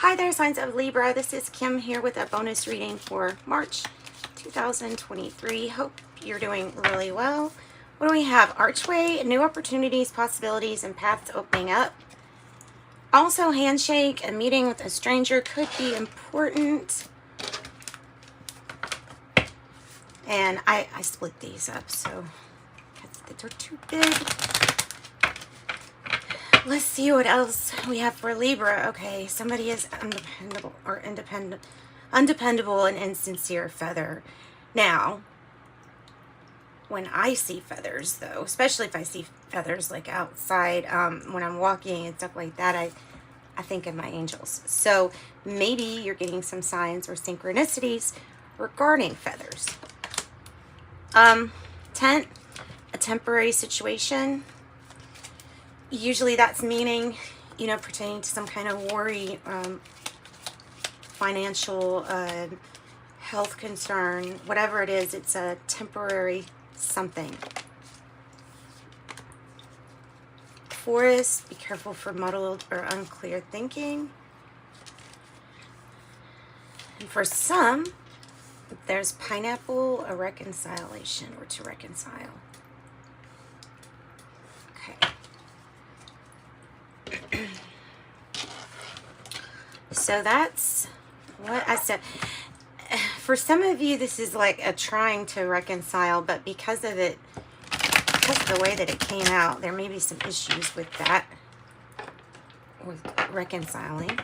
Hi there, signs of Libra. This is Kim here with a bonus reading for March 2023. Hope you're doing really well. What do we have? Archway, new opportunities, possibilities, and paths opening up. Also, handshake, a meeting with a stranger could be important. And I split these up, so they're too big. Let's see what else we have for Libra. Okay, somebody is undependable and insincere feather. Now, when I see feathers, though, especially if I see feathers like outside, when I'm walking and stuff like that, I think of my angels. So maybe you're getting some signs or synchronicities regarding feathers. Tent, a temporary situation. Usually that's meaning, you know, pertaining to some kind of worry, financial, health concern, whatever it is, it's a temporary something. Forest, be careful for muddled or unclear thinking. And for some, there's pineapple, a reconciliation, or to reconcile. Okay. So that's what I said. For some of you, this is like a trying to reconcile, but because of the way that it came out, there may be some issues with that, with reconciling.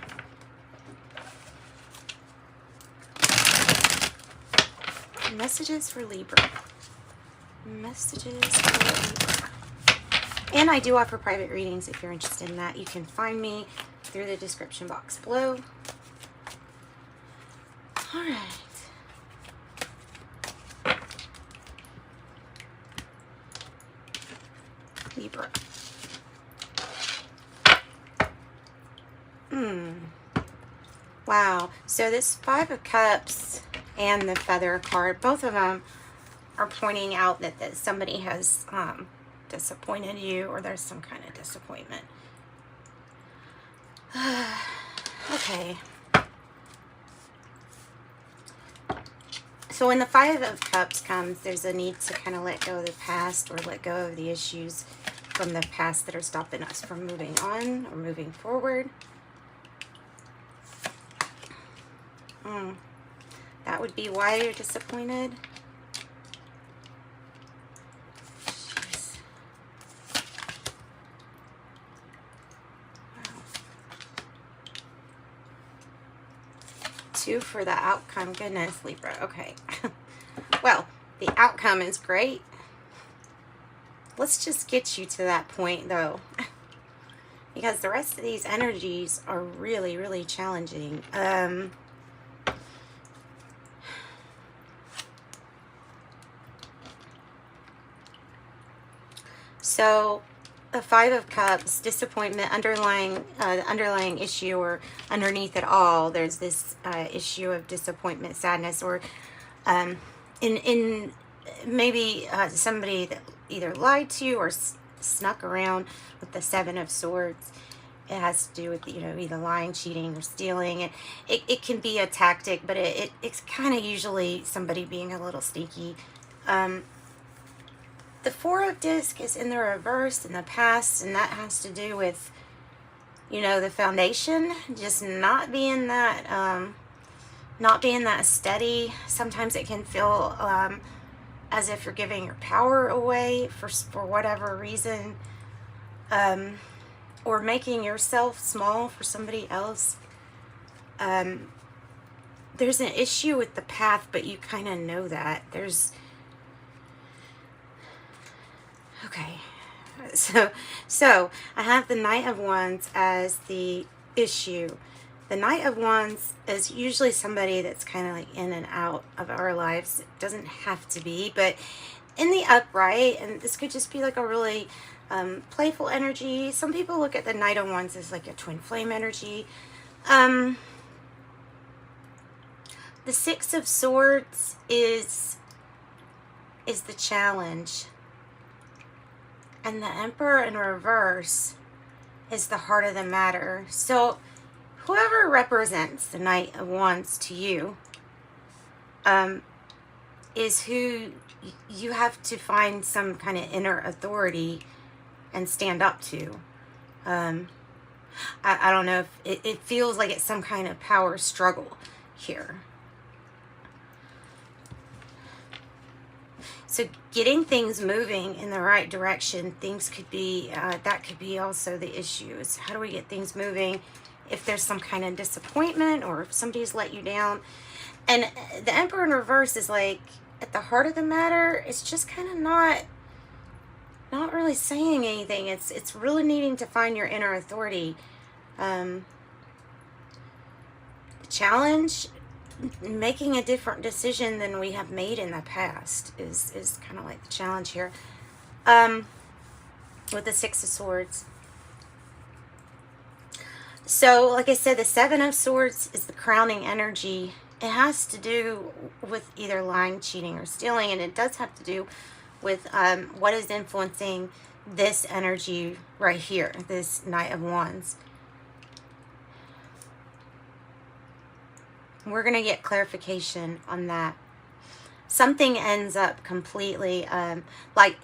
Messages for Libra. Messages for Libra. And I do offer private readings if you're interested in that. You can find me through the description box below. All right. Libra. Wow. So this Five of Cups and the Feather card, both of them are pointing out that somebody has disappointed you, or there's some kind of disappointment. Okay. So when the Five of Cups comes, there's a need to kind of let go of the past, or let go of the issues from the past that are stopping us from moving on or moving forward. That would be why you're disappointed. Jeez. Wow. 2 for the outcome. Goodness, Libra. Okay. Well, the outcome is great. Let's just get you to that point, though. Because the rest of these energies are really, really challenging. So the Five of Cups, disappointment, underlying issue, or underneath it all, there's this issue of disappointment, sadness, or in maybe somebody that either lied to you or snuck around with the Seven of Swords. It has to do with, you know, either lying, cheating, or stealing. It can be a tactic, but it's kind of usually somebody being a little sneaky. The Four of Discs is in the reverse in the past, and that has to do with, you know, the foundation just not being that steady. Sometimes it can feel as if you're giving your power away for whatever reason, or making yourself small for somebody else. There's an issue with the path, but you kind of know that. Okay, so I have the Knight of Wands as the issue. The Knight of Wands is usually somebody that's kind of like in and out of our lives. It doesn't have to be, but in the upright, and this could just be like a really playful energy. Some people look at the Knight of Wands as like a twin flame energy. The Six of Swords is the challenge. And the Emperor in reverse is the heart of the matter. So whoever represents the Knight of Wands to you is who you have to find some kind of inner authority and stand up to. I don't know if it feels like it's some kind of power struggle here. So getting things moving in the right direction, things could be, that could be also the issue, is how do we get things moving if there's some kind of disappointment or if somebody's let you down. And the Emperor in reverse is like, at the heart of the matter, it's just kind of not really saying anything. It's really needing to find your inner authority. Challenge, making a different decision than we have made in the past is kind of like the challenge here. With the Six of Swords. So, like I said, the Seven of Swords is the crowning energy. It has to do with either lying, cheating, or stealing, and it does have to do with what is influencing this energy right here, this Knight of Wands. We're going to get clarification on that. Something ends up completely, like,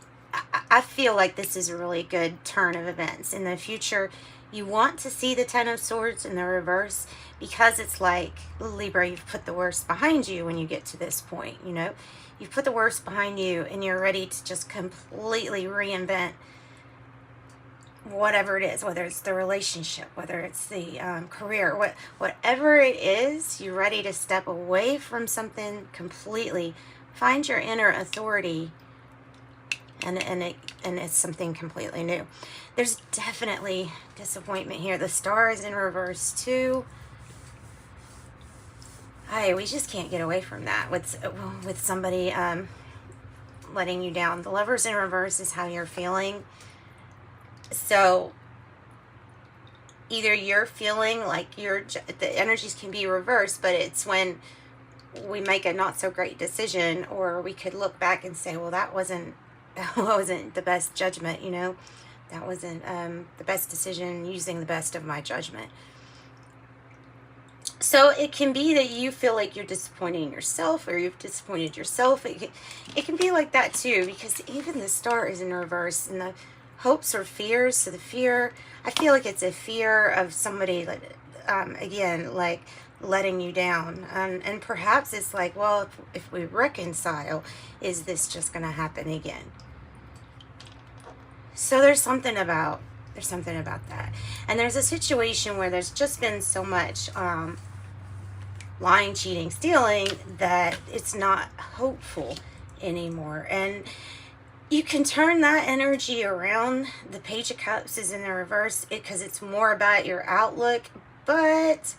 I feel like this is a really good turn of events. In the future, you want to see the Ten of Swords in the reverse, because it's like, Libra, you've put the worst behind you when you get to this point, you know. You've put the worst behind you and you're ready to just completely reinvent whatever it is, whether it's the relationship, whether it's the career, whatever it is, you're ready to step away from something completely, find your inner authority, and it's something completely new. There's definitely disappointment here. The Star is in reverse too. We just can't get away from that with somebody letting you down. The Lover's in reverse is how you're feeling. So either you're feeling like the energies can be reversed, but it's when we make a not so great decision, or we could look back and say, well, that wasn't the best judgment, you know, that wasn't the best decision using the best of my judgment. So it can be that you feel like you're disappointing yourself, or you've disappointed yourself. It can be like that too, because even the Star is in reverse, and the hopes or fears. So the fear, I feel like it's a fear of somebody, again, like letting you down. And perhaps it's like, well, if we reconcile, is this just going to happen again? So there's something about that. And there's a situation where there's just been so much lying, cheating, stealing, that it's not hopeful anymore. And you can turn that energy around. The Page of Cups is in the reverse because it's more about your outlook, but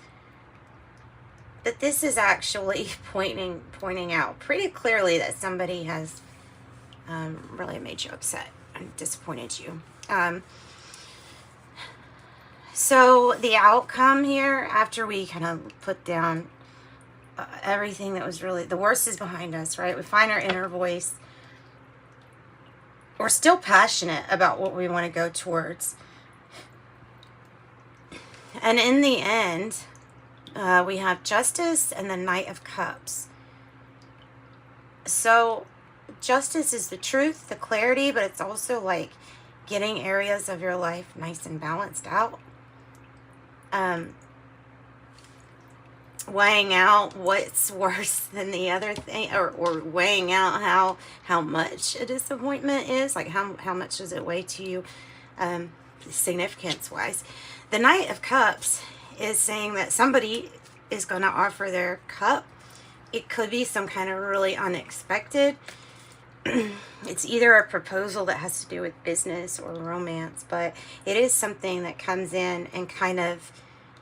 this is actually pointing out pretty clearly that somebody has really made you upset and disappointed you. So the outcome here, after we kind of put down everything that was really, the worst is behind us, right? We find our inner voice. We're still passionate about what we want to go towards. And in the end, we have Justice and the Knight of Cups. So Justice is the truth, the clarity, but it's also like getting areas of your life nice and balanced out. Weighing out what's worse than the other thing, or weighing out how much a disappointment is, like how much does it weigh to you, significance wise. The Knight of Cups is saying that somebody is going to offer their cup. It could be some kind of really unexpected. It's either a proposal that has to do with business or romance, but it is something that comes in and kind of,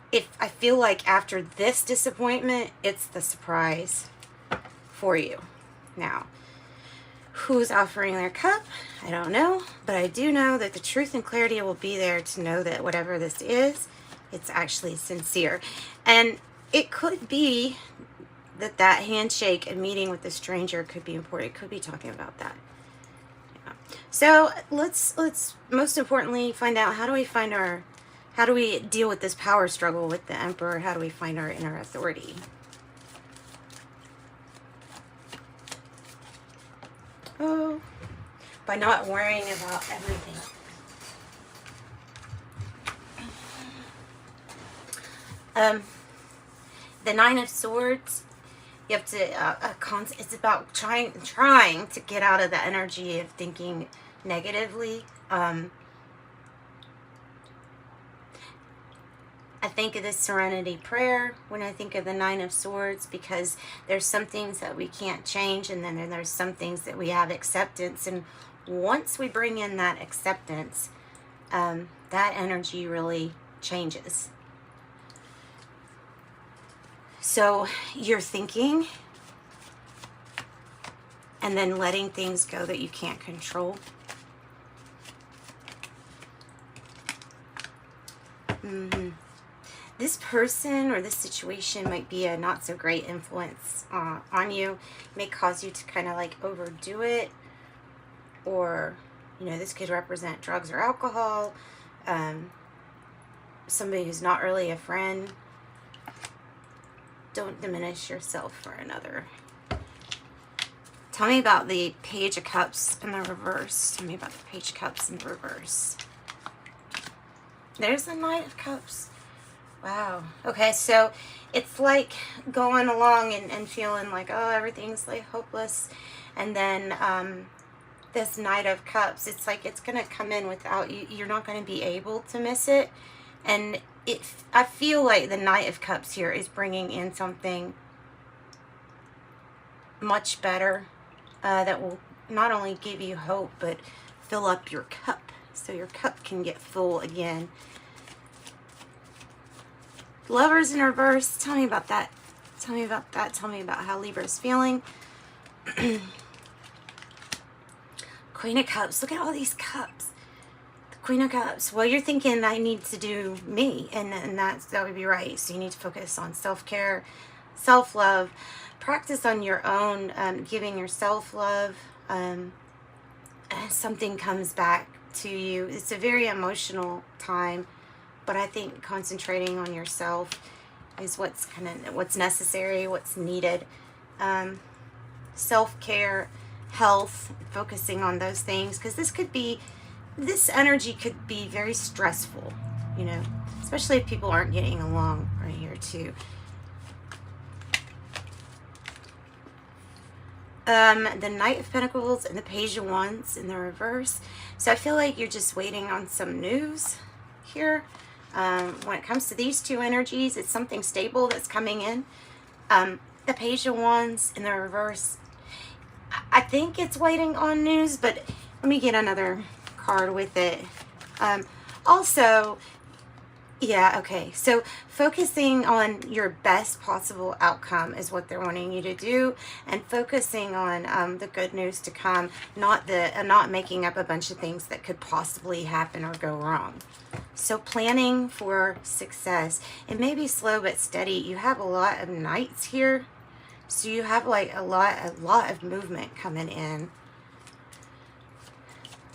if I feel like after this disappointment, it's the surprise for you. Now, who's offering their cup? I don't know, but I do know that the truth and clarity will be there to know that whatever this is, it's actually sincere. And it could be that handshake and meeting with the stranger could be important. It could be talking about that. Yeah. So let's most importantly find out, how do we find our How do we deal with this power struggle with the Emperor? How do we find our inner authority? Oh, by not worrying about everything. The Nine of Swords, you have to, it's about trying to get out of the energy of thinking negatively. I think of this serenity prayer when I think of the Nine of Swords, because there's some things that we can't change, and then there's some things that we have acceptance. And once we bring in that acceptance, that energy really changes. So you're thinking and then letting things go that you can't control. This person or this situation might be a not so great influence on you. It may cause you to kind of like overdo it, or, you know, this could represent drugs or alcohol, somebody who's not really a friend. Don't diminish yourself for another. Tell me about the Page of Cups in the reverse. Tell me about the Page of Cups in the reverse. There's the Knight of Cups. Wow. Okay, so it's like going along and feeling like, oh, everything's like hopeless. And then this Knight of Cups, it's like it's going to come in without you. You're not going to be able to miss it. And I feel like the Knight of Cups here is bringing in something much better that will not only give you hope, but fill up your cup so your cup can get full again. Lovers in reverse, tell me about that. Tell me about that. Tell me about how Libra is feeling. Queen of Cups, look at all these cups. The Queen of Cups, well, you're thinking I need to do me, and that would be right. So you need to focus on self-care, self-love, practice on your own, giving yourself love. Something comes back to you. It's a very emotional time, but I think concentrating on yourself is what's necessary, what's needed. Self-care, health, focusing on those things, because this energy could be very stressful, you know, especially if people aren't getting along right here too. The Knight of Pentacles and the Page of Wands in the reverse. So I feel like you're just waiting on some news here. When it comes to these two energies, it's something stable that's coming in. The Page of Wands in the reverse, I think it's waiting on news, but let me get another card with it. Also, yeah, okay, so focusing on your best possible outcome is what they're wanting you to do, and focusing on the good news to come, not making up a bunch of things that could possibly happen or go wrong. So planning for success. It may be slow but steady. You have a lot of Knights here, so you have like a lot of movement coming in.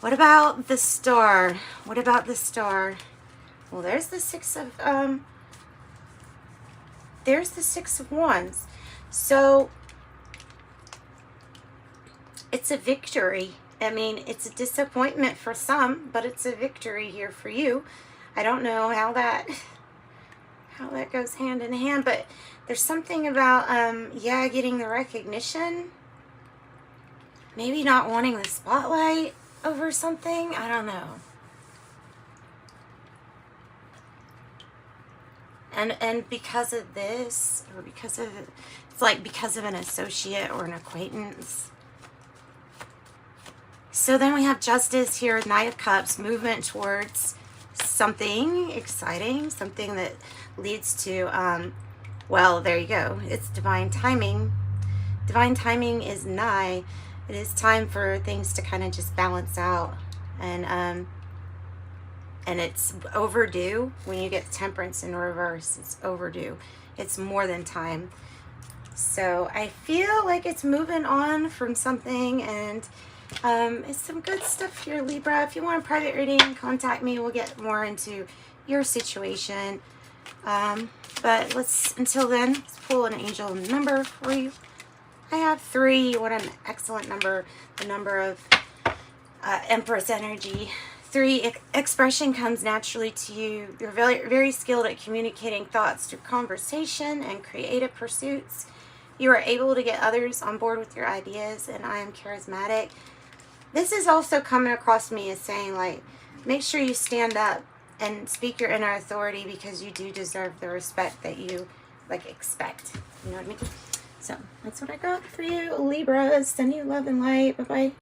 What about the Star? What about the Star? Well, there's the Six of Wands. So it's a victory. I mean, it's a disappointment for some, but it's a victory here for you. I don't know how that goes hand in hand, but there's something about yeah, getting the recognition. Maybe not wanting the spotlight over something. I don't know. And because of this, or because of, it's like because of an associate or an acquaintance. So then we have Justice here, Knight of Cups, movement towards something exciting, something that leads to, well, there you go. It's divine timing. Divine timing is nigh. It is time for things to kind of just balance out. And it's overdue. When you get Temperance in reverse, it's overdue. It's more than time. So I feel like it's moving on from something, and it's some good stuff here, Libra. If you want a private reading, contact me. We'll get more into your situation. But until then, let's pull an angel number for you. I have 3. What an excellent number. The number of Empress energy. 3, expression comes naturally to you. You're very, very skilled at communicating thoughts through conversation and creative pursuits. You are able to get others on board with your ideas, and I am charismatic. This is also coming across me as saying, like, make sure you stand up and speak your inner authority, because you do deserve the respect that you, like, expect. You know what I mean? So, that's what I got for you, Libra. Sending you love and light. Bye-bye.